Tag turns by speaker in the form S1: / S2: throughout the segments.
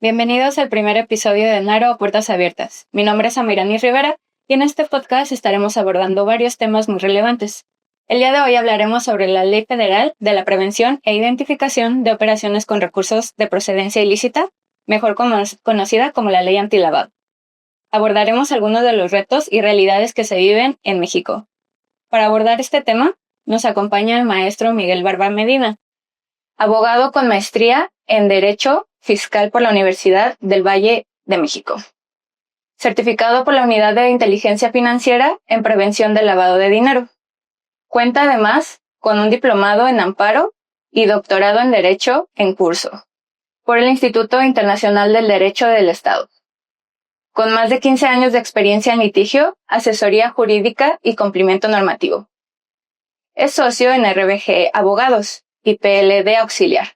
S1: Bienvenidos al primer episodio de Naro Puertas Abiertas. Mi nombre es Amirani Rivera y en este podcast estaremos abordando varios temas muy relevantes. El día de hoy hablaremos sobre la Ley Federal de la Prevención e Identificación de Operaciones con Recursos de Procedencia Ilícita, mejor conocida como la Ley Antilavado. Abordaremos algunos de los retos y realidades que se viven en México. Para abordar este tema, nos acompaña el maestro Miguel Barba Medina, abogado con maestría en Derecho Fiscal por la Universidad del Valle de México, certificado por la Unidad de Inteligencia Financiera en Prevención del Lavado de Dinero. Cuenta además con un diplomado en Amparo y doctorado en Derecho en curso por el Instituto Internacional del Derecho del Estado. Con más de 15 años de experiencia en litigio, asesoría jurídica y cumplimiento normativo. Es socio en RBG Abogados y PLD Auxiliar.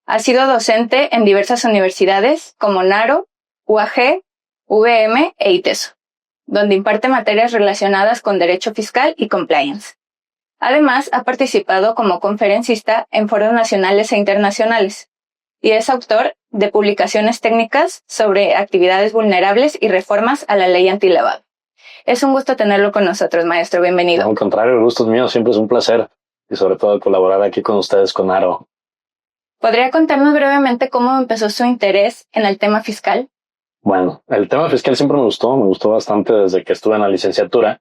S1: Ha sido docente en diversas universidades como Naro, UAG, VM e ITESO, donde imparte materias relacionadas con derecho fiscal y compliance. Además, ha participado como conferencista en foros nacionales e internacionales y es autor de publicaciones técnicas sobre actividades vulnerables y reformas a la ley antilavado. Es un gusto tenerlo con nosotros, maestro. Bienvenido.
S2: Al contrario, el gusto es mío. Siempre es un placer y sobre todo colaborar aquí con ustedes, con Naro.
S1: ¿Podría contarnos brevemente cómo empezó su interés en el tema fiscal?
S2: Bueno, el tema fiscal siempre me gustó bastante desde que estuve en la licenciatura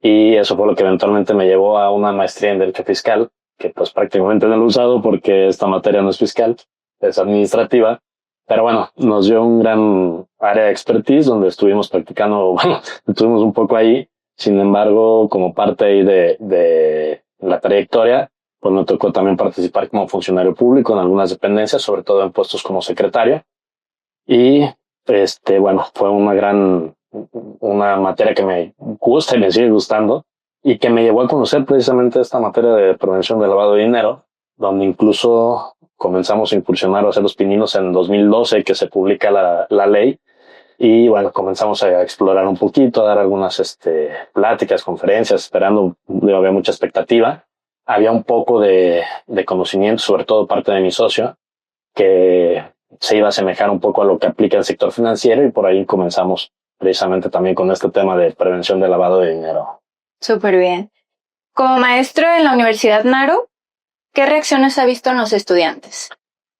S2: y eso fue lo que eventualmente me llevó a una maestría en Derecho Fiscal, que pues prácticamente no lo he usado porque esta materia no es fiscal, es administrativa, pero bueno, nos dio un gran área de expertise donde estuvimos practicando, estuvimos un poco ahí, sin embargo, como parte ahí de la trayectoria, pues me tocó también participar como funcionario público en algunas dependencias, sobre todo en puestos como secretario. Y fue una materia que me gusta y me sigue gustando y que me llevó a conocer precisamente esta materia de prevención del lavado de dinero, donde incluso comenzamos a incursionar o hacer los pininos en 2012 que se publica la ley. Y bueno, comenzamos a explorar un poquito, a dar algunas pláticas, conferencias, esperando, había mucha expectativa. Había un poco de conocimiento, sobre todo parte de mi socio, que se iba a asemejar un poco a lo que aplica el sector financiero y por ahí comenzamos precisamente también con este tema de prevención del lavado de dinero.
S1: Súper bien. Como maestro en la Universidad Naro, ¿qué reacciones ha visto en los estudiantes?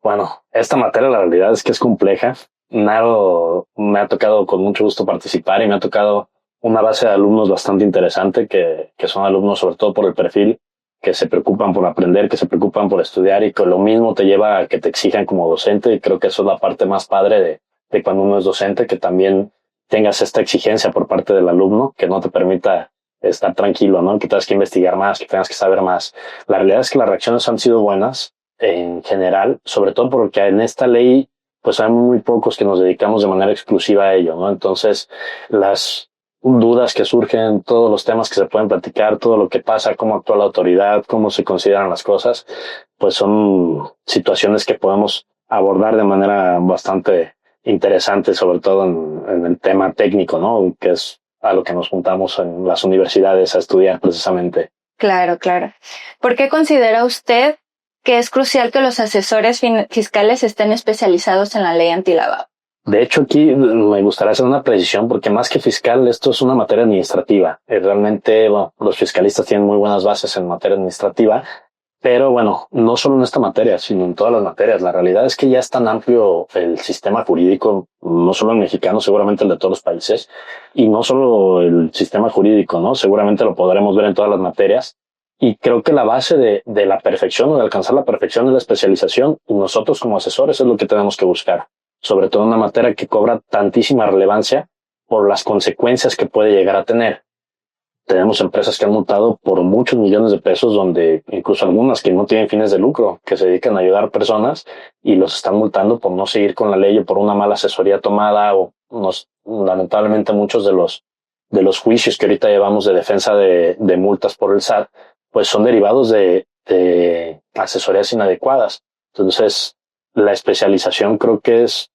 S2: Bueno, esta materia la realidad es que es compleja. Naro me ha tocado con mucho gusto participar y me ha tocado una base de alumnos bastante interesante que son alumnos sobre todo por el perfil, que se preocupan por aprender, que se preocupan por estudiar y que lo mismo te lleva a que te exijan como docente, y creo que eso es la parte más padre de cuando uno es docente, que también tengas esta exigencia por parte del alumno, que no te permita estar tranquilo, ¿no? Que tengas que investigar más, que tengas que saber más. La realidad es que las reacciones han sido buenas en general, sobre todo porque en esta ley pues hay muy pocos que nos dedicamos de manera exclusiva a ello, ¿no? Entonces, las dudas que surgen, todos los temas que se pueden platicar, todo lo que pasa, cómo actúa la autoridad, cómo se consideran las cosas, pues son situaciones que podemos abordar de manera bastante interesante, sobre todo en el tema técnico, ¿no? Que es a lo que nos juntamos en las universidades a estudiar precisamente.
S1: Claro. ¿Por qué considera usted que es crucial que los asesores fiscales estén especializados en la ley antilavado?
S2: De hecho, aquí me gustaría hacer una precisión porque más que fiscal, esto es una materia administrativa. Realmente, los fiscalistas tienen muy buenas bases en materia administrativa, pero bueno, no solo en esta materia, sino en todas las materias. La realidad es que ya es tan amplio el sistema jurídico, no solo el mexicano, seguramente el de todos los países, y no solo el sistema jurídico, ¿no? Seguramente lo podremos ver en todas las materias. Y creo que la base de la perfección o de alcanzar la perfección es la especialización, y nosotros como asesores es lo que tenemos que buscar. Sobre todo en una materia que cobra tantísima relevancia por las consecuencias que puede llegar a tener. Tenemos empresas que han multado por muchos millones de pesos, donde incluso algunas que no tienen fines de lucro, que se dedican a ayudar a personas y los están multando por no seguir con la ley o por una mala asesoría tomada, o lamentablemente muchos de los juicios que ahorita llevamos de defensa de multas por el SAT, pues son derivados de asesorías inadecuadas. Entonces, la especialización creo que es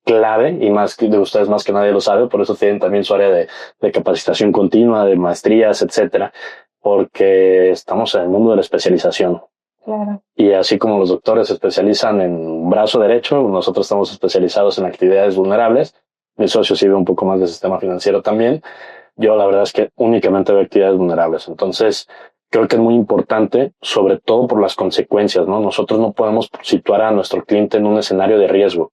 S2: clave, y más que de ustedes más que nadie lo sabe, por eso tienen también su área de capacitación continua, de maestrías, etcétera, porque estamos en el mundo de la especialización.
S1: Claro.
S2: Y así como los doctores se especializan en brazo derecho, nosotros estamos especializados en actividades vulnerables. Mi socio sí ve un poco más del sistema financiero también. Yo la verdad es que únicamente veo actividades vulnerables. Entonces, creo que es muy importante, sobre todo por las consecuencias, ¿no? Nosotros no podemos situar a nuestro cliente en un escenario de riesgo.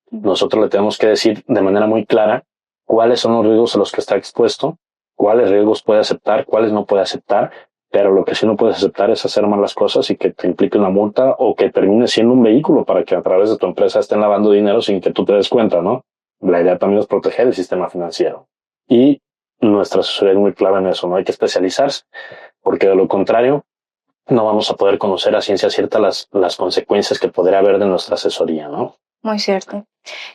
S2: Nosotros le tenemos que decir de manera muy clara cuáles son los riesgos a los que está expuesto, cuáles riesgos puede aceptar, cuáles no puede aceptar, pero lo que sí no puedes aceptar es hacer malas cosas y que te implique una multa o que termine siendo un vehículo para que a través de tu empresa estén lavando dinero sin que tú te des cuenta, ¿no? La idea también es proteger el sistema financiero. Y nuestra asesoría es muy clara en eso, no hay que especializarse, porque de lo contrario no vamos a poder conocer a ciencia cierta las consecuencias que podría haber de nuestra asesoría, ¿no?
S1: Muy cierto.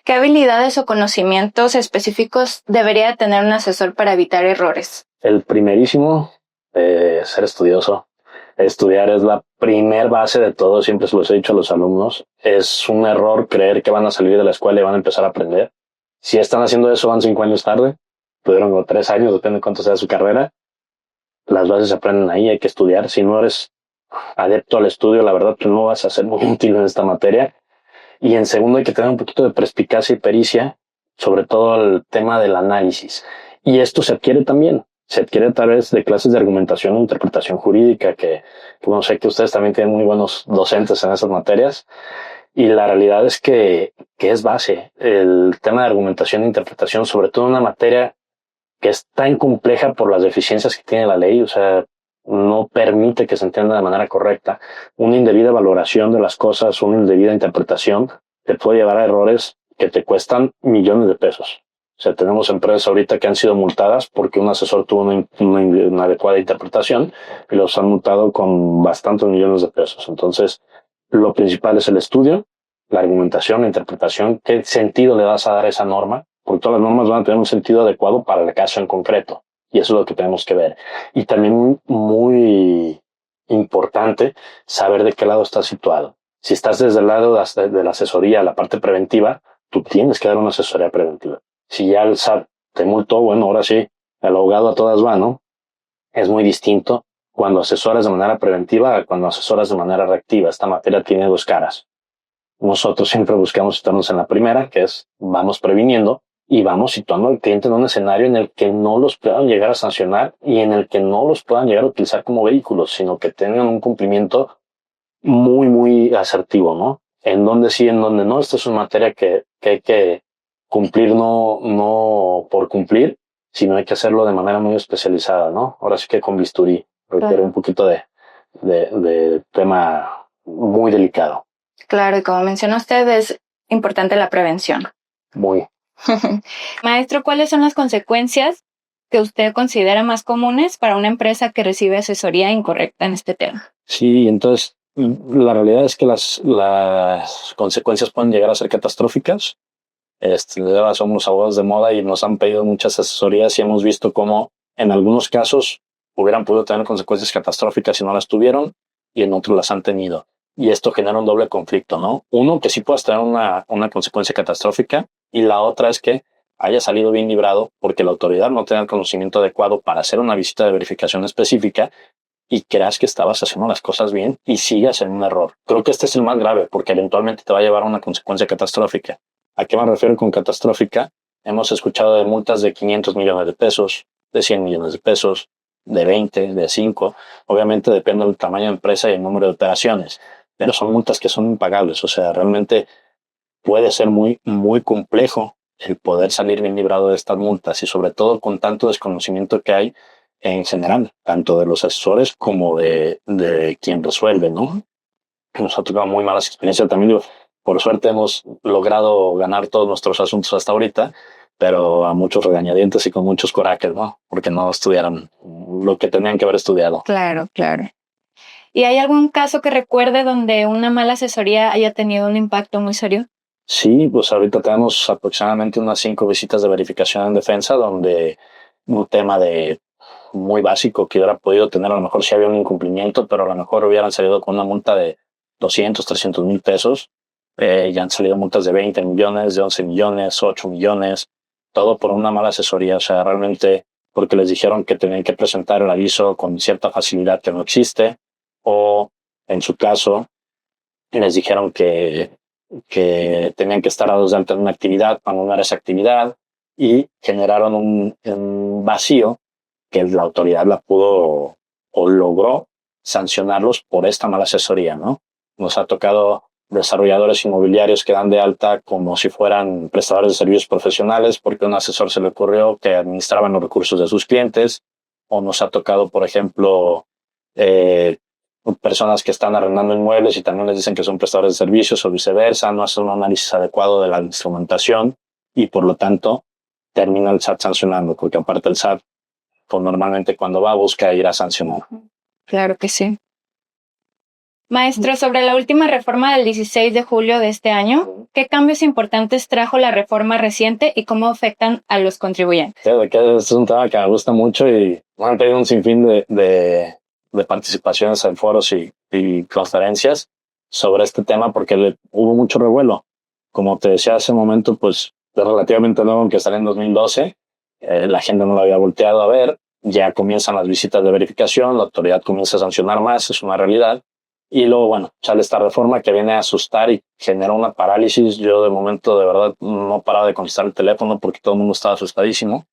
S1: ¿Qué habilidades o conocimientos específicos debería tener un asesor para evitar errores?
S2: El primerísimo, ser estudioso. Estudiar es la primer base de todo, siempre se los he dicho a los alumnos. Es un error creer que van a salir de la escuela y van a empezar a aprender. Si están haciendo eso, van 5 años tarde. Tuvieron como 3 años, depende de cuánto sea su carrera. Las bases se aprenden ahí, hay que estudiar. Si no eres adepto al estudio, la verdad, tú no vas a ser muy útil en esta materia. Y en segundo, hay que tener un poquito de perspicacia y pericia, sobre todo el tema del análisis. Y esto se adquiere también. Se adquiere a través de clases de argumentación o interpretación jurídica, que bueno, sé que ustedes también tienen muy buenos docentes en esas materias. Y la realidad es que es base. El tema de argumentación e interpretación, sobre todo en una materia que es tan compleja por las deficiencias que tiene la ley, o sea, no permite que se entienda de manera correcta. Una indebida valoración de las cosas, una indebida interpretación, te puede llevar a errores que te cuestan millones de pesos. O sea, tenemos empresas ahorita que han sido multadas porque un asesor tuvo una adecuada interpretación y los han multado con bastantes millones de pesos. Entonces, lo principal es el estudio, la argumentación, la interpretación, qué sentido le vas a dar a esa norma, porque todas las normas van a tener un sentido adecuado para el caso en concreto. Y eso es lo que tenemos que ver. Y también muy importante saber de qué lado estás situado. Si estás desde el lado de la asesoría, la parte preventiva, tú tienes que dar una asesoría preventiva. Si ya el SAT te multó, bueno, ahora sí, el abogado a todas va, ¿no? Es muy distinto cuando asesoras de manera preventiva a cuando asesoras de manera reactiva. Esta materia tiene dos caras. Nosotros siempre buscamos situarnos en la primera, que es vamos previniendo y vamos situando al cliente en un escenario en el que no los puedan llegar a sancionar y en el que no los puedan llegar a utilizar como vehículos, sino que tengan un cumplimiento muy, muy asertivo, ¿no? En donde sí, en donde no. Esta es una materia que hay que cumplir no por cumplir, sino hay que hacerlo de manera muy especializada, ¿no? Ahora sí que con bisturí, requiere un poquito de tema muy delicado.
S1: Claro, y como menciona usted, es importante la prevención.
S2: Muy.
S1: Maestro, ¿cuáles son las consecuencias que usted considera más comunes para una empresa que recibe asesoría incorrecta en este tema?
S2: Sí, entonces la realidad es que las consecuencias pueden llegar a ser catastróficas. Ahora somos abogados de moda y nos han pedido muchas asesorías y hemos visto cómo en algunos casos hubieran podido tener consecuencias catastróficas si no las tuvieron y en otros las han tenido. Y esto genera un doble conflicto, ¿no? Uno, que sí puedas tener una consecuencia catastrófica y la otra es que haya salido bien librado porque la autoridad no tenga el conocimiento adecuado para hacer una visita de verificación específica y creas que estabas haciendo las cosas bien y sigas en un error. Creo que este es el más grave porque eventualmente te va a llevar a una consecuencia catastrófica. ¿A qué me refiero con catastrófica? Hemos escuchado de multas de 500 millones de pesos, de 100 millones de pesos, de 20, de 5. Obviamente depende del tamaño de empresa y el número de operaciones, pero son multas que son impagables. O sea, realmente puede ser muy, muy complejo el poder salir bien librado de estas multas y sobre todo con tanto desconocimiento que hay en general, tanto de los asesores como de quien resuelve, ¿no? Nos ha tocado muy malas experiencias también. Digo, por suerte hemos logrado ganar todos nuestros asuntos hasta ahorita, pero a muchos regañadientes y con muchos corajes, ¿no? Porque no estudiaron lo que tenían que haber estudiado.
S1: Claro, claro. ¿Y hay algún caso que recuerde donde una mala asesoría haya tenido un impacto muy serio?
S2: Sí, pues ahorita tenemos aproximadamente unas 5 visitas de verificación en defensa, donde un tema de muy básico que hubiera podido tener, a lo mejor si había un incumplimiento, pero a lo mejor hubieran salido con una multa de 200, 300 mil pesos. Ya han salido multas de 20 millones, de 11 millones, 8 millones, todo por una mala asesoría. O sea, realmente porque les dijeron que tenían que presentar el aviso con cierta facilidad que no existe, o En su caso, les dijeron que tenían que estar dados de alta en una actividad, abandonar esa actividad, y generaron un vacío que la autoridad la pudo o logró sancionarlos por esta mala asesoría, ¿no? Nos ha tocado desarrolladores inmobiliarios que dan de alta como si fueran prestadores de servicios profesionales porque a un asesor se le ocurrió que administraban los recursos de sus clientes, o nos ha tocado, por ejemplo, personas que están arrendando inmuebles y también les dicen que son prestadores de servicios o viceversa, no hacen un análisis adecuado de la instrumentación y por lo tanto termina el SAT sancionando, porque aparte el SAT pues normalmente cuando va busca ir a sancionar.
S1: Claro que sí. Maestro, sobre la última reforma del 16 de julio de este año, ¿qué cambios importantes trajo la reforma reciente y cómo afectan a los contribuyentes?
S2: Sí, es un tema que me gusta mucho y han tenido un sinfín de participaciones en foros y conferencias sobre este tema porque hubo mucho revuelo. Como te decía hace un momento, pues es relativamente nuevo, aunque salió en 2012, la gente no lo había volteado a ver, ya comienzan las visitas de verificación, la autoridad comienza a sancionar más, es una realidad. Y luego, bueno, sale esta reforma que viene a asustar y genera una parálisis. Yo de momento, de verdad, no paraba de contestar el teléfono porque todo el mundo estaba asustadísimo.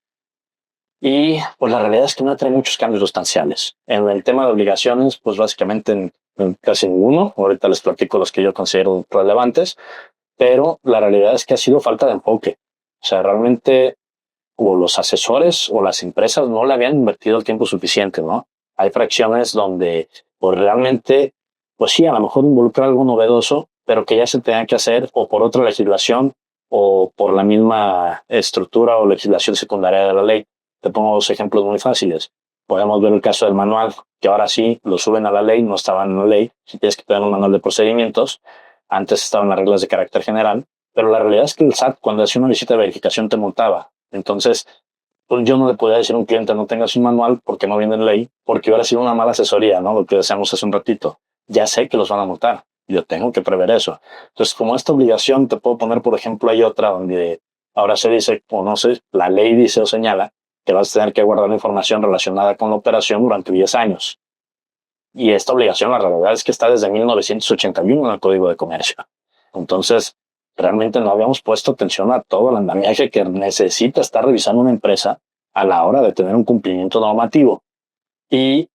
S2: Y pues la realidad es que no trae muchos cambios sustanciales. En el tema de obligaciones, pues básicamente en casi ninguno. Ahorita les platico los que yo considero relevantes, pero la realidad es que ha sido falta de enfoque. O sea, realmente o los asesores o las empresas no le habían invertido el tiempo suficiente, ¿no? Hay fracciones donde pues realmente, pues sí, a lo mejor involucra algo novedoso, pero que ya se tenga que hacer o por otra legislación o por la misma estructura o legislación secundaria de la ley. Te pongo dos ejemplos muy fáciles. Podemos ver el caso del manual, que ahora sí lo suben a la ley, no estaba en la ley, si tienes que tener un manual de procedimientos. Antes estaban las reglas de carácter general, pero la realidad es que el SAT cuando hacía una visita de verificación te multaba. Entonces, pues yo no le podía decir a un cliente no tengas un manual porque no viene en ley, porque hubiera sido una mala asesoría, ¿no? Lo que decíamos hace un ratito. Ya sé que los van a multar. Yo tengo que prever eso. Entonces, como esta obligación, te puedo poner, por ejemplo, hay otra donde ahora se dice, o no sé, la ley dice o señala que vas a tener que guardar información relacionada con la operación durante 10 años. Y esta obligación, la realidad es que está desde 1981 en el Código de Comercio. Entonces, realmente no habíamos puesto atención a todo el andamiaje que necesita estar revisando una empresa a la hora de tener un cumplimiento normativo. Y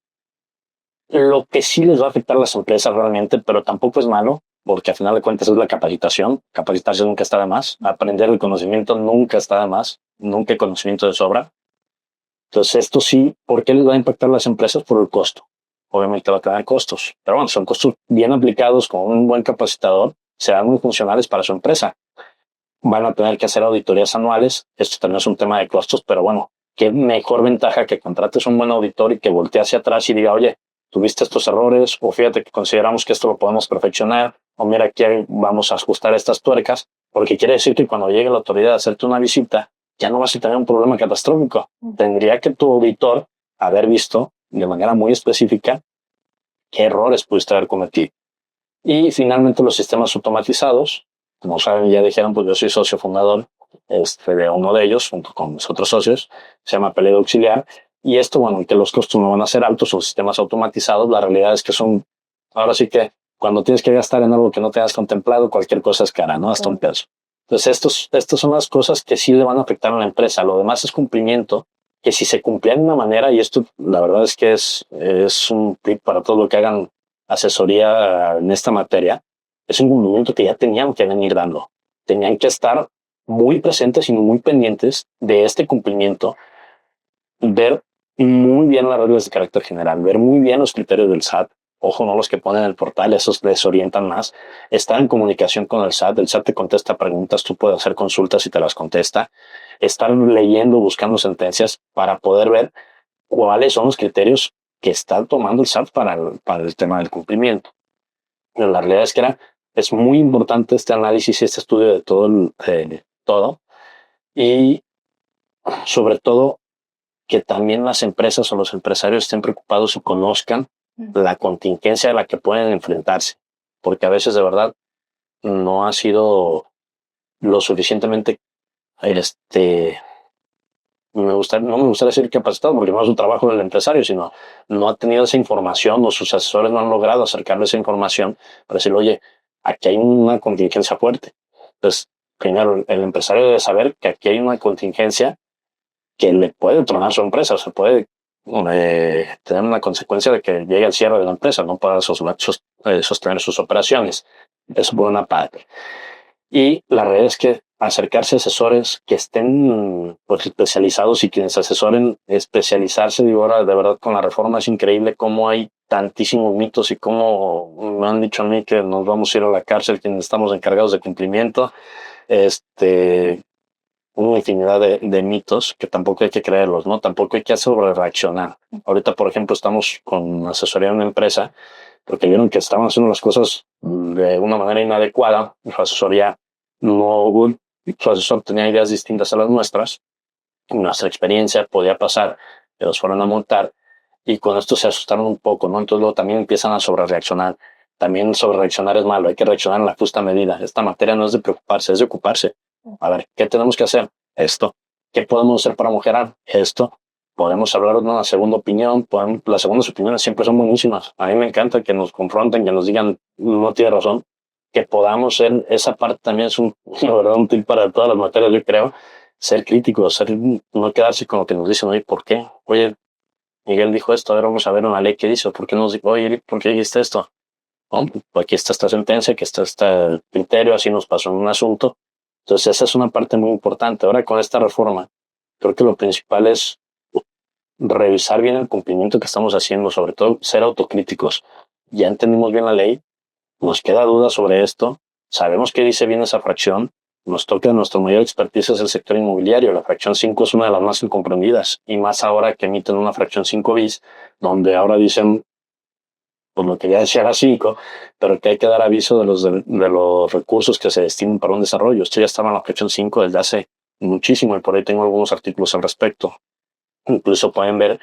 S2: lo que sí les va a afectar a las empresas realmente, pero tampoco es malo, porque al final de cuentas es la capacitación. Capacitarse nunca está de más. Aprender el conocimiento nunca está de más. Nunca hay conocimiento de sobra. Entonces, esto sí, ¿por qué les va a impactar a las empresas? Por el costo. Obviamente va a tener costos, pero bueno, son costos bien aplicados con un buen capacitador, serán muy funcionales para su empresa. Van a tener que hacer auditorías anuales. Esto también es un tema de costos, pero bueno, qué mejor ventaja que contrates un buen auditor y que voltee hacia atrás y diga, oye, tuviste estos errores, o fíjate que consideramos que esto lo podemos perfeccionar, o mira, aquí vamos a ajustar estas tuercas, porque quiere decir que cuando llegue la autoridad a hacerte una visita, ya no vas a tener un problema catastrófico. Tendría que tu auditor haber visto de manera muy específica qué errores pudiste haber cometido. Y finalmente los sistemas automatizados, como saben, ya dijeron, pues yo soy socio fundador de uno de ellos, junto con mis otros socios, se llama Pelea Auxiliar. Y esto, bueno, que los costos no van a ser altos, son sistemas automatizados, la realidad es que son, ahora sí que cuando tienes que gastar en algo que no te has contemplado, cualquier cosa es cara, ¿no? Hasta un peso. Entonces, estas son las cosas que sí le van a afectar a la empresa. Lo demás es cumplimiento, que si se cumplía de una manera, y esto la verdad es que es un tip para todo lo que hagan asesoría en esta materia, es un cumplimiento que ya tenían que venir dando. Tenían que estar muy presentes y muy pendientes de este cumplimiento, ver muy bien las reglas de carácter general, ver muy bien los criterios del SAT. Ojo, no los que ponen en el portal, esos les orientan más. Estar en comunicación con el SAT te contesta preguntas, tú puedes hacer consultas y te las contesta. Estar leyendo, buscando sentencias para poder ver cuáles son los criterios que está tomando el SAT para el tema del cumplimiento. Pero la realidad es que es muy importante este análisis y este estudio de todo. Y sobre todo que también las empresas o los empresarios estén preocupados y conozcan la contingencia a la que pueden enfrentarse. Porque a veces de verdad no ha sido lo suficientemente no me gustaría decir capacitado porque no es un trabajo del empresario, sino no ha tenido esa información o sus asesores no han logrado acercarle esa información para decirle, oye, aquí hay una contingencia fuerte. Entonces, primero, el empresario debe saber que aquí hay una contingencia que le puede tronar su empresa, o sea, puede tener una consecuencia de que llegue al cierre de la empresa, no pueda sostener sus operaciones. Eso por una parte. Y la realidad es que acercarse a asesores que estén pues, especializados y quienes asesoren, especializarse, digo, ahora de verdad con la reforma es increíble cómo hay tantísimos mitos y cómo me han dicho a mí que nos vamos a ir a la cárcel quienes estamos encargados de cumplimiento. Una infinidad de mitos que tampoco hay que creerlos, ¿no? Tampoco hay que sobrereaccionar. Ahorita, por ejemplo, estamos con asesoría de una empresa porque vieron que estaban haciendo las cosas de una manera inadecuada. Su asesoría no, su asesor tenía ideas distintas a las nuestras. Nuestra experiencia podía pasar, que los fueron a montar y con esto se asustaron un poco, ¿no? Entonces luego también empiezan a sobrereaccionar. También sobrereaccionar es malo, hay que reaccionar en la justa medida. Esta materia no es de preocuparse, es de ocuparse. A ver, ¿qué tenemos que hacer? Esto. ¿Qué podemos hacer para mejorar? Esto. Podemos hablar de una segunda opinión. Las segundas opiniones siempre son buenísimas. A mí me encanta que nos confronten, que nos digan, no tiene razón. Que podamos ser, esa parte también es la verdad, un tip para todas las materias, yo creo. Ser críticos, no quedarse con lo que nos dicen, oye, ¿por qué? Oye, Miguel dijo esto, ahora vamos a ver una ley que dice, ¿por qué nos dijo, oye, ¿por qué dijiste esto? Oh, pues aquí está esta sentencia, aquí está este criterio, así nos pasó en un asunto. Entonces esa es una parte muy importante. Ahora con esta reforma, creo que lo principal es revisar bien el cumplimiento que estamos haciendo, sobre todo ser autocríticos. Ya entendimos bien la ley, nos queda duda sobre esto, sabemos que dice bien esa fracción, nos toca nuestra mayor expertise es el sector inmobiliario. La fracción 5 es una de las más incomprendidas y más ahora que emiten una fracción 5 bis, donde ahora dicen pues lo que ya decía era 5, pero que hay que dar aviso de los recursos que se destinen para un desarrollo. Esto ya estaba en la fracción 5 desde hace muchísimo y por ahí tengo algunos artículos al respecto. Incluso pueden ver,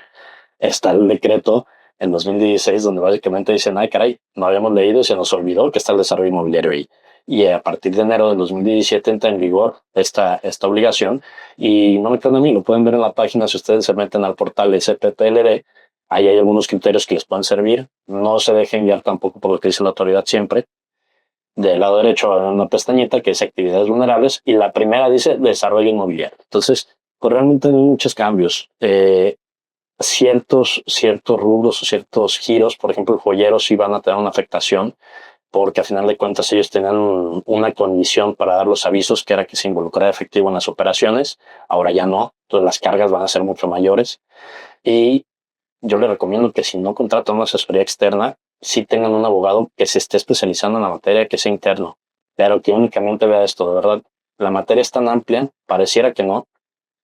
S2: está el decreto en 2016 donde básicamente dicen, ay caray, no habíamos leído y se nos olvidó que está el desarrollo inmobiliario ahí. Y a partir de enero de 2017 entra en vigor esta obligación y no me crean a mí, lo pueden ver en la página si ustedes se meten al portal de SPPLD. Ahí hay algunos criterios que les pueden servir. No se dejen guiar tampoco por lo que dice la autoridad siempre. Del lado derecho hay una pestañita que dice actividades vulnerables y la primera dice desarrollo inmobiliario. Entonces, pues realmente hay muchos cambios. Ciertos rubros o ciertos giros, por ejemplo, el joyero sí van a tener una afectación porque a final de cuentas ellos tenían una condición para dar los avisos que era que se involucrara efectivo en las operaciones. Ahora ya no. Entonces las cargas van a ser mucho mayores. Y yo les recomiendo que si no contratan una asesoría externa, sí tengan un abogado que se esté especializando en la materia, que sea interno, pero que únicamente vea esto, de verdad. La materia es tan amplia, pareciera que no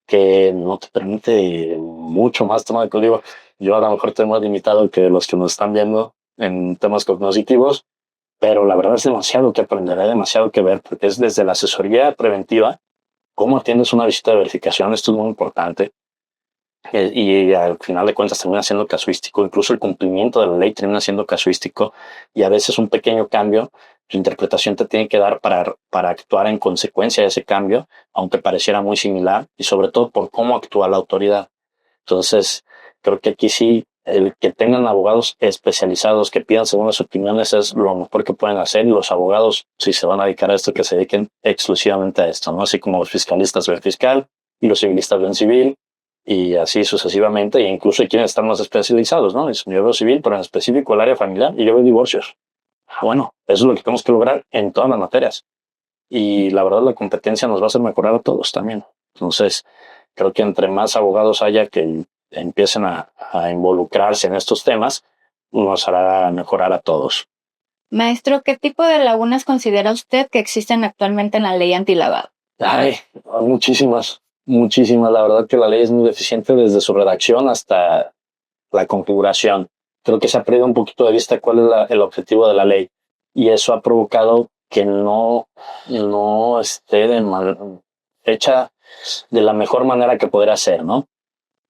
S2: te permite mucho más tema de código. Yo a lo mejor estoy más limitado que los que nos están viendo en temas cognitivos, pero la verdad es demasiado que aprender, hay demasiado que ver, porque es desde la asesoría preventiva, cómo atiendes una visita de verificación, esto es muy importante. Y al final de cuentas termina siendo casuístico, incluso el cumplimiento de la ley termina siendo casuístico y a veces un pequeño cambio, su interpretación te tiene que dar para actuar en consecuencia de ese cambio, aunque pareciera muy similar y sobre todo por cómo actúa la autoridad. Entonces, creo que aquí sí, el que tengan abogados especializados que pidan segundas opiniones es lo mejor que pueden hacer y los abogados, si se van a dedicar a esto, que se dediquen exclusivamente a esto, ¿no? Así como los fiscalistas ven fiscal y los civilistas ven civil y así sucesivamente, e incluso hay quienes están más especializados, ¿no? Yo veo civil, pero en específico el área familiar, y yo veo divorcios. Bueno, eso es lo que tenemos que lograr en todas las materias. Y la verdad, la competencia nos va a hacer mejorar a todos también. Entonces, creo que entre más abogados haya que empiecen a involucrarse en estos temas, nos hará mejorar a todos.
S1: Maestro, ¿qué tipo de lagunas considera usted que existen actualmente en la ley antilavado?
S2: Ay, muchísimas. La verdad que la ley es muy deficiente desde su redacción hasta la configuración. Creo que se ha perdido un poquito de vista cuál es el objetivo de la ley y eso ha provocado que no esté hecha de la mejor manera que podría ser, ¿no?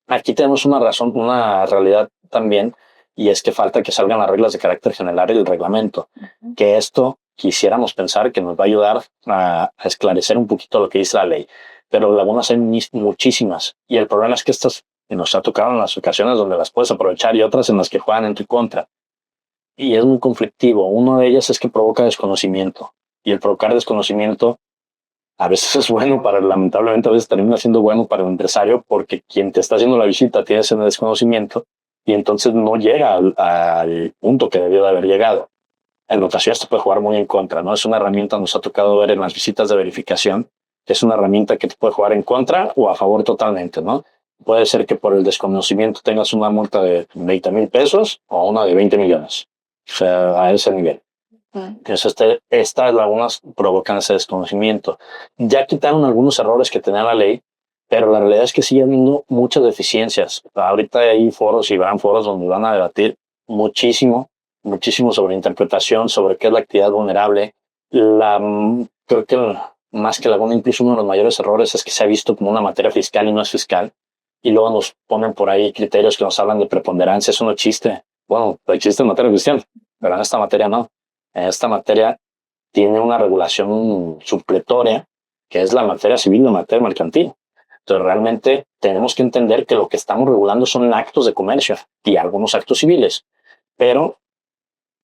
S2: Aquí tenemos una realidad también, y es que falta que salgan las reglas de carácter general y el reglamento, que esto quisiéramos pensar que nos va a ayudar a esclarecer un poquito lo que dice la ley. pero lagunas hay muchísimas. Y el problema es que estas nos ha tocado en las ocasiones donde las puedes aprovechar y otras en las que juegan en tu contra. Y es muy conflictivo. Una de ellas es que provoca desconocimiento. Y el provocar desconocimiento a veces es bueno lamentablemente a veces termina siendo bueno para el empresario porque quien te está haciendo la visita tiene ese desconocimiento y entonces no llega al punto que debió de haber llegado. En ocasiones te puede jugar muy en contra, ¿no? Es una herramienta, nos ha tocado ver en las visitas de verificación, que es una herramienta que te puede jugar en contra o a favor totalmente, ¿no? Puede ser que por el desconocimiento tengas una multa de 20,000 pesos o una de 20 millones. O sea, a ese nivel. Entonces, estas lagunas provocan ese desconocimiento. Ya quitaron algunos errores que tenía la ley, pero la realidad es que sigue habiendo muchas deficiencias. Ahorita hay foros y van foros donde van a debatir muchísimo sobre interpretación, sobre qué es la actividad vulnerable. Creo que más que laguna, incluso uno de los mayores errores es que se ha visto como una materia fiscal y no es fiscal. Y luego nos ponen por ahí criterios que nos hablan de preponderancia. Eso no existe. Bueno, existe en materia fiscal, pero en esta materia no. En esta materia tiene una regulación supletoria, que es la materia civil y la materia mercantil. Entonces, realmente tenemos que entender que lo que estamos regulando son actos de comercio y algunos actos civiles. Pero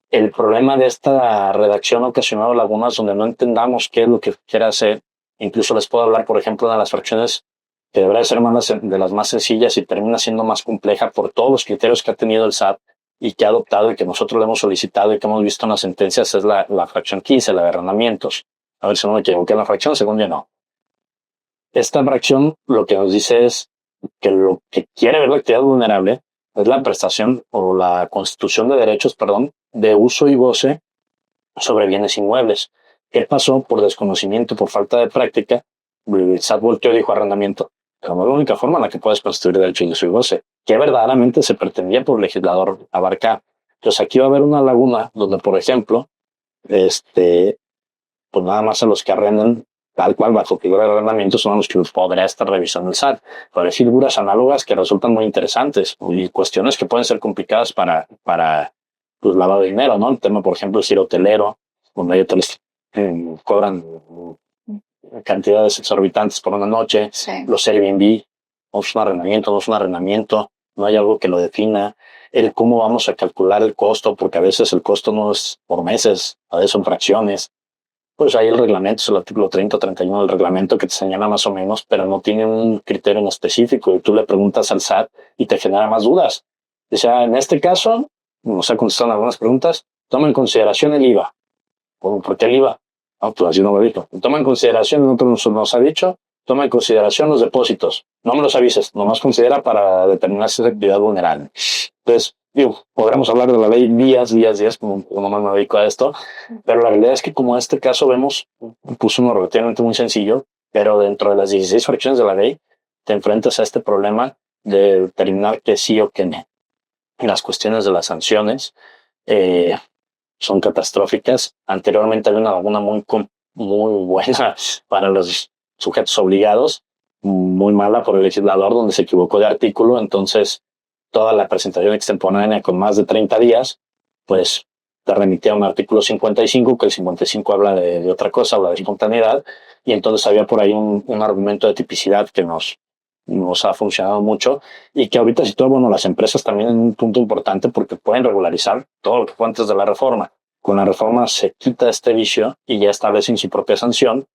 S2: el problema de esta redacción ha ocasionado lagunas donde no entendamos qué es lo que quiere hacer. Incluso les puedo hablar, por ejemplo, de las fracciones que debería ser de las más sencillas y termina siendo más compleja por todos los criterios que ha tenido el SAT y que ha adoptado y que nosotros le hemos solicitado y que hemos visto en las sentencias es la fracción 15, la de arrendamientos. A ver si no me equivoqué en la fracción, según yo no. Esta fracción lo que nos dice es que lo que quiere ver la actividad vulnerable es la prestación o la constitución de derechos, de uso y goce sobre bienes inmuebles. ¿Qué pasó? Por desconocimiento, por falta de práctica, el SAT volteó y dijo arrendamiento. Pero no es la única forma en la que puedes constituir derecho de uso y goce, que verdaderamente se pretendía por el legislador abarcar. Entonces aquí va a haber una laguna donde, por ejemplo, pues nada más a los que arrendan tal cual bajo figura de arrendamiento son los que podría estar revisando el SAT. Pero hay figuras análogas que resultan muy interesantes y cuestiones que pueden ser complicadas para pues, lavado de dinero, ¿no? El tema, por ejemplo, es ir hotelero, donde hay hoteles cobran cantidades exorbitantes por una noche,
S1: Sí.
S2: Los Airbnb, no es un arrendamiento, no es un arrendamiento, no hay algo que lo defina, el cómo vamos a calcular el costo, porque a veces el costo no es por meses, a veces son fracciones. Pues hay el reglamento, es el artículo 30 o 31 del reglamento que te señala más o menos, pero no tiene un criterio en específico y tú le preguntas al SAT y te genera más dudas. O sea, en este caso, nos ha contestado algunas preguntas, toma en consideración el IVA. ¿Por qué el IVA? Ah, pues así no lo dijo. Toma en consideración, nos ha dicho, toma en consideración los depósitos. No me los avises, nomás considera para determinar si es actividad vulnerable. Entonces, podríamos hablar de la ley días, como nomás me dedico a esto, pero la realidad es que como en este caso vemos, puso uno relativamente muy sencillo, pero dentro de las 16 fracciones de la ley, te enfrentas a este problema de determinar que sí o que no. Y las cuestiones de las sanciones, son catastróficas. Anteriormente había una laguna muy buena para los sujetos obligados, muy mala por el legislador donde se equivocó de artículo. Entonces, toda la presentación extemporánea con más de 30 días, pues te remitía a un artículo 55, que el 55 habla de otra cosa, habla de espontaneidad, y entonces había por ahí un argumento de tipicidad que nos ha funcionado mucho y que ahorita sitúa, las empresas también en un punto importante porque pueden regularizar todo lo que fue antes de la reforma. Con la reforma se quita este vicio y ya establecen su propia sanción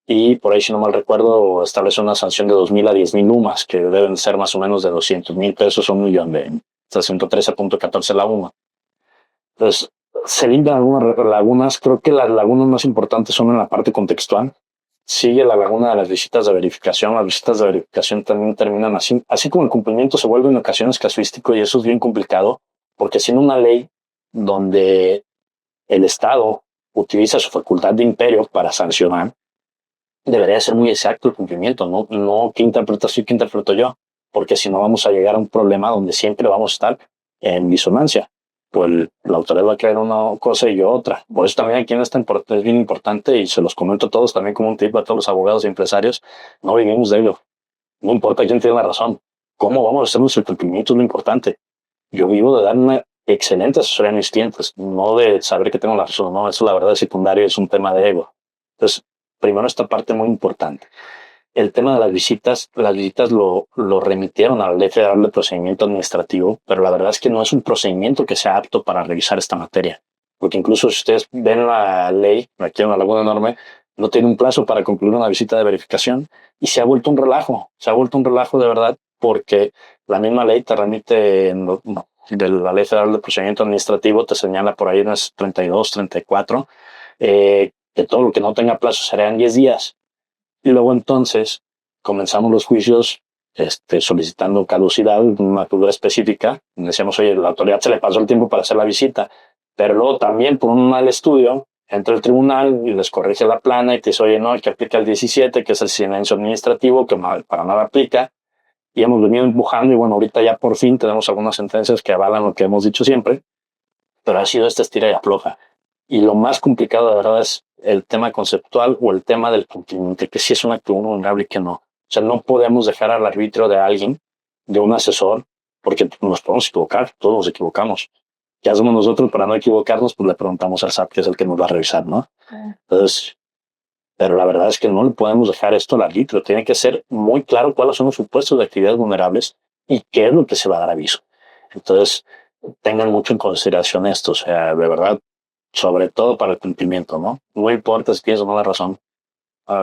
S2: y por ahí, si no mal recuerdo, establece una sanción de 2,000 a 10,000 UMAS, que deben ser más o menos de 200,000 pesos o $1 millón de 113.14 la UMA. Entonces, se limpian algunas lagunas. Creo que las lagunas más importantes son en la parte contextual. Sigue la laguna de las visitas de verificación. Las visitas de verificación también terminan así como el cumplimiento se vuelve en ocasiones casuístico y eso es bien complicado porque siendo una ley donde el Estado utiliza su facultad de imperio para sancionar, debería ser muy exacto el cumplimiento, no qué interpretación, qué interpreto yo, porque si no vamos a llegar a un problema donde siempre vamos a estar en disonancia. Pues la autoridad va a creer una cosa y yo otra. Por eso también aquí en esta es bien importante y se los comento a todos también como un tip a todos los abogados y empresarios, no vivimos de ello. No importa quién tiene la razón. ¿Cómo vamos a hacer nuestro cumplimiento? Es lo importante. Yo vivo de dar una excelente asesoría a mis clientes, no de saber que tengo la razón, no, eso la verdad es secundario, es un tema de ego. Entonces, primero esta parte muy importante. el tema de las visitas lo remitieron a la Ley Federal de Procedimiento Administrativo, pero la verdad es que no es un procedimiento que sea apto para revisar esta materia. Porque incluso si ustedes ven la ley, aquí en la Laguna Enorme, no tiene un plazo para concluir una visita de verificación y se ha vuelto un relajo. Se ha vuelto un relajo de verdad porque la misma ley te remite de la Ley Federal de Procedimiento Administrativo, te señala por ahí unas 32, 34, que todo lo que no tenga plazo será en 10 días. Y luego entonces comenzamos los juicios solicitando caducidad, una figura específica. Decíamos, oye, la autoridad se le pasó el tiempo para hacer la visita, pero luego también por un mal estudio entra el tribunal y les corrige la plana y te dice, oye, no, hay que aplica el 17, que es el silencio administrativo, que para nada aplica. Y hemos venido empujando y bueno, ahorita ya por fin tenemos algunas sentencias que avalan lo que hemos dicho siempre, pero ha sido esta estira y afloja. Y lo más complicado de verdad es el tema conceptual o el tema del cumplimiento, que sí es un acto vulnerable y que no. O sea, no podemos dejar al arbitrio de alguien, de un asesor, porque nos podemos equivocar, todos nos equivocamos. ¿Qué hacemos nosotros para no equivocarnos? Pues le preguntamos al SAT, que es el que nos va a revisar, ¿no? Entonces, pero la verdad es que no le podemos dejar esto al arbitrio. Tiene que ser muy claro cuáles son los supuestos de actividades vulnerables y qué es lo que se va a dar aviso. Entonces, tengan mucho en consideración esto. O sea, de verdad, sobre todo para el cumplimiento, ¿no? No importa si tienes o no la razón.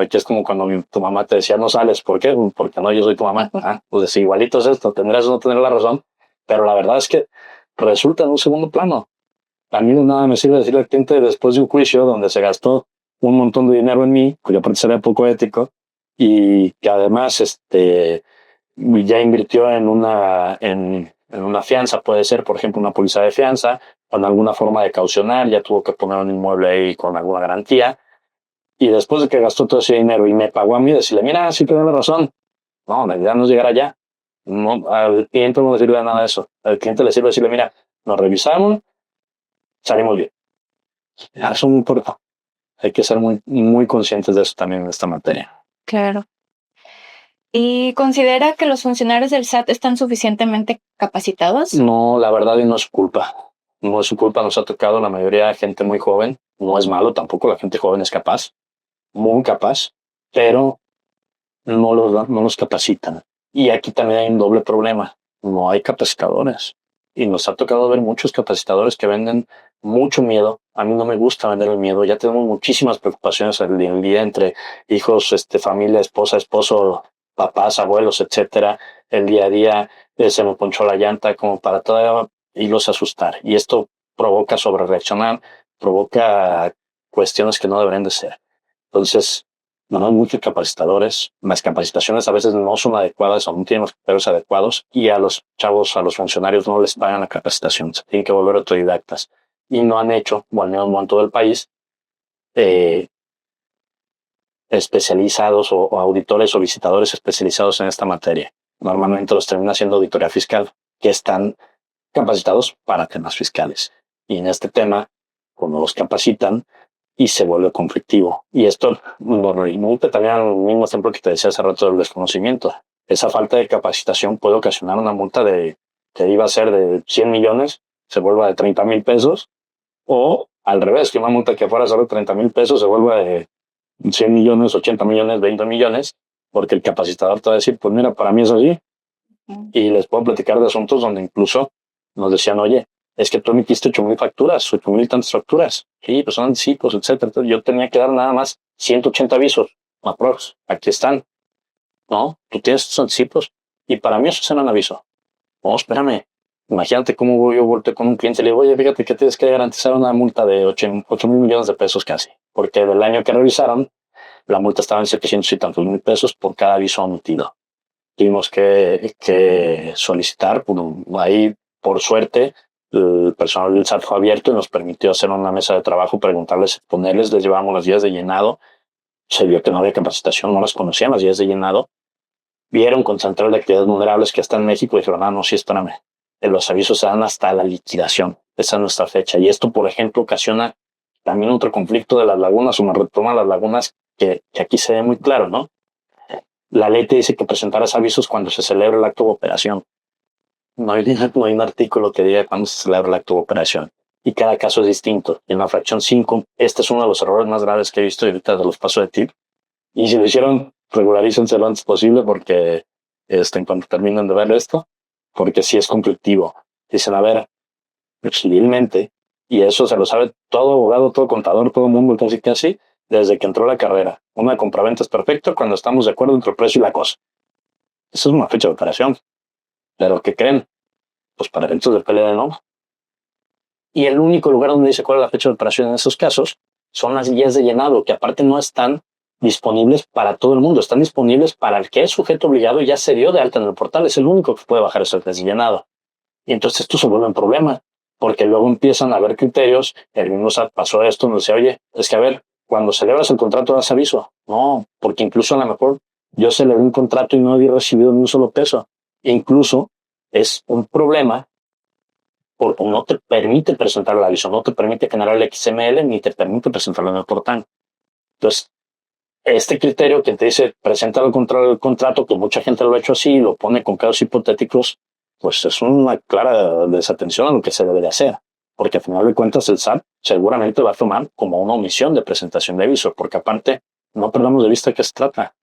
S2: Que es como cuando tu mamá te decía, no sales. ¿Por qué? Porque no, yo soy tu mamá. Pues igualito es esto, tendrás o no tener la razón. Pero la verdad es que resulta en un segundo plano. A mí de nada me sirve decirle al cliente después de un juicio donde se gastó un montón de dinero en mí, cuya parte sería poco ético, y que además ya invirtió en una fianza, puede ser, por ejemplo, una póliza de fianza, o en alguna forma de caucionar, ya tuvo que poner un inmueble ahí con alguna garantía, y después de que gastó todo ese dinero y me pagó a mí, decirle, mira, sí tengo la razón. No, la idea no es llegar allá. No, al cliente no le sirve nada de eso. Al cliente le sirve decirle, mira, nos revisamos, salimos bien. Eso es muy importante. Hay que ser muy, muy conscientes de eso también en esta materia.
S1: Claro. ¿Y considera que los funcionarios del SAT están suficientemente capacitados?
S2: No, la verdad, y no es su culpa. No es su culpa, nos ha tocado la mayoría de gente muy joven. No es malo tampoco, la gente joven es capaz, muy capaz, pero no los capacitan. Y aquí también hay un doble problema. No hay capacitadores. Y nos ha tocado ver muchos capacitadores que venden mucho miedo. A mí no me gusta vender el miedo. Ya tenemos muchísimas preocupaciones al día entre hijos, familia, esposa, esposo, papás, abuelos, etcétera. El día a día se me ponchó la llanta como para todavía irlos a asustar. Y esto provoca sobrereaccionar, provoca cuestiones que no deberían de ser. Entonces, no hay muchos capacitadores. Las capacitaciones a veces no son adecuadas o no tienen los criterios adecuados y a los chavos, a los funcionarios no les pagan la capacitación. Se tienen que volver autodidactas y no han hecho, o al menos no en todo el país, especializados o auditores o visitadores especializados en esta materia. Normalmente los termina haciendo auditoría fiscal, que están capacitados para temas fiscales. Y en este tema, cuando los capacitan, y se vuelve conflictivo. Y esto lo remonta también al mismo ejemplo que te decía hace rato del desconocimiento. Esa falta de capacitación puede ocasionar una multa que iba a ser de 100 millones, se vuelva de 30,000 pesos, o al revés, que una multa que fuera solo de 30,000 pesos se vuelva de 100 millones, 80 millones, 20 millones, porque el capacitador te va a decir, pues mira, para mí es así. Y les puedo platicar de asuntos donde incluso nos decían, oye, es que tú emitiste 8,000 facturas, 8,000 tantas facturas. Sí, pues son anticipos, etcétera. Entonces yo tenía que dar nada más 180 avisos. Aprox, aquí están. No, tú tienes estos anticipos. Y para mí eso eran avisos. No, espérame. Imagínate cómo yo volteé con un cliente y le digo, oye, fíjate que tienes que garantizar una multa de 8,000 millones de pesos casi. Porque del año que revisaron, la multa estaba en 700 y tantos mil pesos por cada aviso omitido. Tuvimos que solicitar, ahí por suerte, el personal del SAT fue abierto y nos permitió hacer una mesa de trabajo, preguntarles, ponerles, les llevamos las guías de llenado. Se vio que no había capacitación, no las conocían las guías de llenado. Vieron con Central de Actividades Vulnerables que está en México y dijeron, no, sí, espérame. Los avisos se dan hasta la liquidación. Esa es nuestra fecha. Y esto, por ejemplo, ocasiona también otro conflicto de las lagunas, una retoma de las lagunas que aquí se ve muy claro, ¿no? La ley te dice que presentarás avisos cuando se celebra el acto de operación. No hay un artículo que diga cuándo se celebra el acto de operación. Y cada caso es distinto. Y en la fracción 5, este es uno de los errores más graves que he visto ahorita de los pasos de tip. Y si lo hicieron regularícense lo antes posible porque en cuanto terminen de ver esto, porque sí es conflictivo. Dicen, a ver, civilmente, y eso se lo sabe todo abogado, todo contador, todo mundo, casi casi, desde que entró la carrera. Una compraventa es perfecto cuando estamos de acuerdo entre el precio y la cosa. Eso es una fecha de operación. Pero ¿qué creen? Pues para eventos de pelea de no. Y el único lugar donde dice cuál es la fecha de operación en esos casos son las guías de llenado, que aparte no están disponibles para todo el mundo, están disponibles para el que es sujeto obligado y ya se dio de alta en el portal, es el único que puede bajar esos guías de llenado. Y entonces esto se vuelve un problema, porque luego empiezan a haber criterios, el mismo SAT pasó esto, nos decía, oye, es que a ver, cuando celebras el contrato das aviso. No, porque incluso a lo mejor yo celebré un contrato y no había recibido ni un solo peso. E incluso es un problema porque no te permite presentar el aviso, no te permite generar el XML ni te permite presentarlo en el portal. Entonces, este criterio que te dice presenta el contrato, que mucha gente lo ha hecho así, lo pone con casos hipotéticos, pues es una clara desatención a lo que se debería hacer. Porque al final de cuentas el SAT seguramente va a tomar como una omisión de presentación de aviso, porque aparte no perdamos de vista de qué se trata.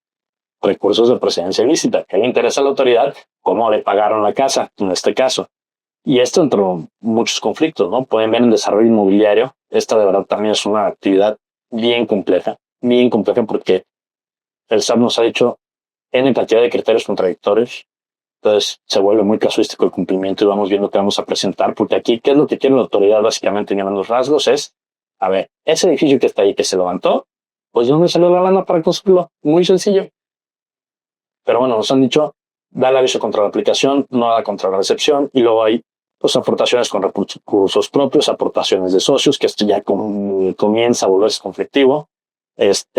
S2: Recursos de procedencia ilícita, que le interesa a la autoridad cómo le pagaron la casa, en este caso. Y esto entró muchos conflictos, ¿no? Pueden ver en desarrollo inmobiliario, esta de verdad también es una actividad bien compleja porque el SAT nos ha dicho N cantidad de criterios contradictorios, entonces se vuelve muy casuístico el cumplimiento y vamos viendo qué vamos a presentar, porque aquí, ¿qué es lo que quiere la autoridad básicamente en los rasgos? Es, a ver, ese edificio que está ahí, que se levantó, pues ¿de dónde salió la lana para construirlo? Muy sencillo. Pero bueno, nos han dicho, da el aviso contra la aplicación, no da contra la recepción, y luego hay pues aportaciones con recursos propios, aportaciones de socios, que esto ya comienza a volverse conflictivo,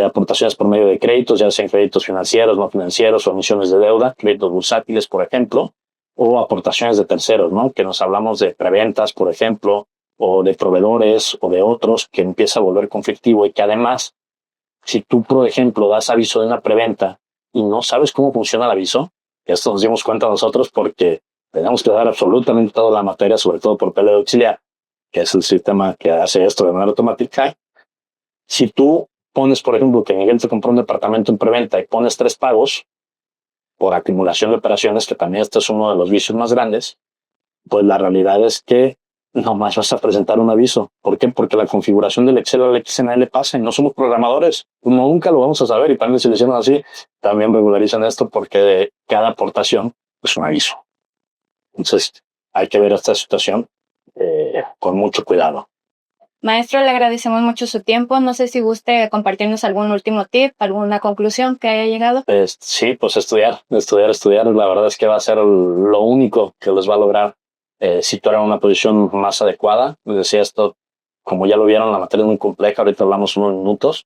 S2: aportaciones por medio de créditos, ya sean créditos financieros, no financieros o emisiones de deuda, créditos bursátiles, por ejemplo, o aportaciones de terceros, ¿no? Que nos hablamos de preventas, por ejemplo, o de proveedores o de otros, que empieza a volver conflictivo y que además, si tú, por ejemplo, das aviso de una preventa y no sabes cómo funciona el aviso, esto nos dimos cuenta nosotros porque tenemos que dar absolutamente toda la materia, sobre todo por pelea auxiliar, que es el sistema que hace esto de manera automática. Si tú pones, por ejemplo, que Miguel te compró un departamento en preventa y pones 3 pagos por acumulación de operaciones, que también este es uno de los vicios más grandes, pues la realidad es que nomás vas a presentar un aviso. ¿Por qué? Porque la configuración del Excel al XML pasa y no somos programadores. Nunca lo vamos a saber y para si lo hicieron así, también regularizan esto porque de cada aportación es un aviso. Entonces hay que ver esta situación con mucho cuidado.
S1: Maestro, le agradecemos mucho su tiempo. No sé si guste compartirnos algún último tip, alguna conclusión que haya llegado.
S2: Sí, pues estudiar. La verdad es que va a ser lo único que les va a lograr situar en una posición más adecuada. Les decía esto, como ya lo vieron, la materia es muy compleja. Ahorita hablamos unos minutos.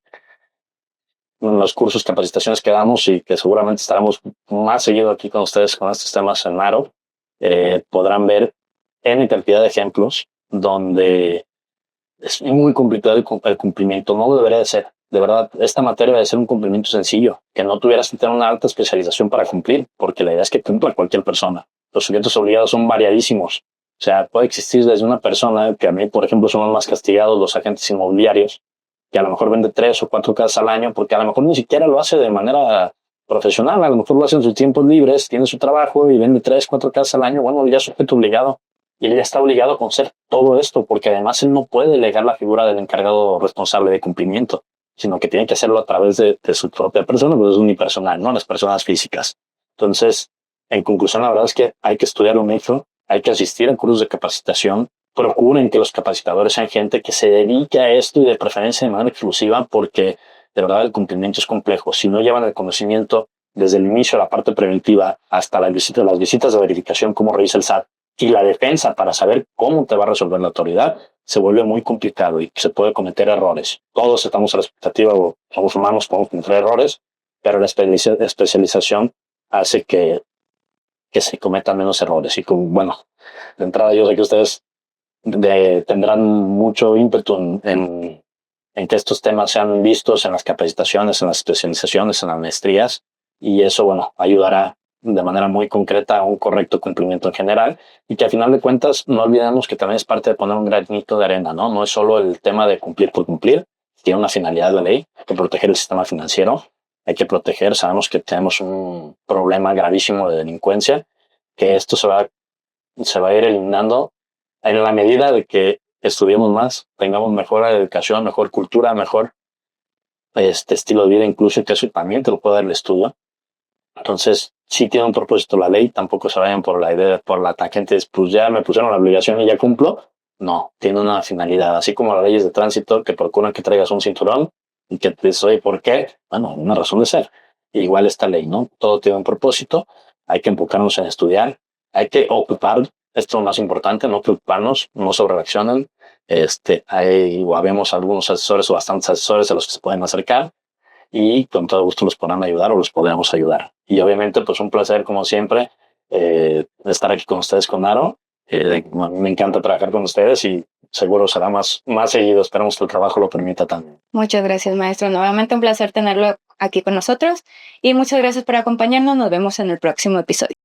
S2: En los cursos, capacitaciones que damos y que seguramente estaremos más seguido aquí con ustedes con estos temas en Naro, podrán ver N cantidad de ejemplos donde es muy complicado el cumplimiento. No debería de ser. De verdad, esta materia debe ser un cumplimiento sencillo, que no tuvieras que tener una alta especialización para cumplir, porque la idea es que cumpla cualquier persona. Los sujetos obligados son variadísimos. O sea, puede existir desde una persona que a mí, por ejemplo, son los más castigados, los agentes inmobiliarios, que a lo mejor vende 3 o 4 casas al año, porque a lo mejor ni siquiera lo hace de manera profesional, a lo mejor lo hace en sus tiempos libres, tiene su trabajo y vende 3, 4 casas al año. Bueno, ya es sujeto obligado. Y él ya está obligado a conocer todo esto, porque además él no puede delegar la figura del encargado responsable de cumplimiento, sino que tiene que hacerlo a través de su propia persona, pero es unipersonal, no las personas físicas. Entonces, en conclusión, la verdad es que hay que estudiar un hecho, hay que asistir a cursos de capacitación, procuren que los capacitadores sean gente que se dedique a esto y de preferencia de manera exclusiva, porque de verdad el cumplimiento es complejo. Si no llevan el conocimiento desde el inicio, la parte preventiva, hasta las visitas de verificación, como revisa el SAT, y la defensa para saber cómo te va a resolver la autoridad, se vuelve muy complicado y se puede cometer errores. Todos estamos a la expectativa, somos humanos, podemos cometer errores, pero la especialización hace que se cometan menos errores. Y bueno, de entrada yo sé que ustedes tendrán mucho ímpetu en que estos temas sean vistos en las capacitaciones, en las especializaciones, en las maestrías, y eso, bueno, ayudará de manera muy concreta a un correcto cumplimiento en general, y que al final de cuentas no olvidemos que también es parte de poner un granito de arena, ¿no? No es solo el tema de cumplir por cumplir, tiene una finalidad de ley, de proteger el sistema financiero, hay que proteger. Sabemos que tenemos un problema gravísimo de delincuencia, que esto se va a ir eliminando en la medida de que estudiemos más, tengamos mejor educación, mejor cultura, mejor estilo de vida, incluso que eso también te lo puede dar el estudio. Entonces, sí tiene un propósito la ley, tampoco se vayan por la idea, por la tangente, pues ya me pusieron la obligación y ya cumplo. No, tiene una finalidad, así como las leyes de tránsito que procuran que traigas un cinturón y que te dices, oye, ¿por qué? Bueno, una razón de ser. Igual esta ley, ¿no? Todo tiene un propósito, hay que enfocarnos en estudiar, hay que ocupar, esto es lo más importante, no preocuparnos, no sobrereaccionen. Habemos algunos asesores o bastantes asesores a los que se pueden acercar y con todo gusto los podrán ayudar o los podremos ayudar. Y obviamente, pues un placer, como siempre, estar aquí con ustedes, con Aro. Me encanta trabajar con ustedes y seguro será más seguido. Esperamos que el trabajo lo permita también.
S1: Muchas gracias, maestro. Nuevamente un placer tenerlo aquí con nosotros y muchas gracias por acompañarnos. Nos vemos en el próximo episodio.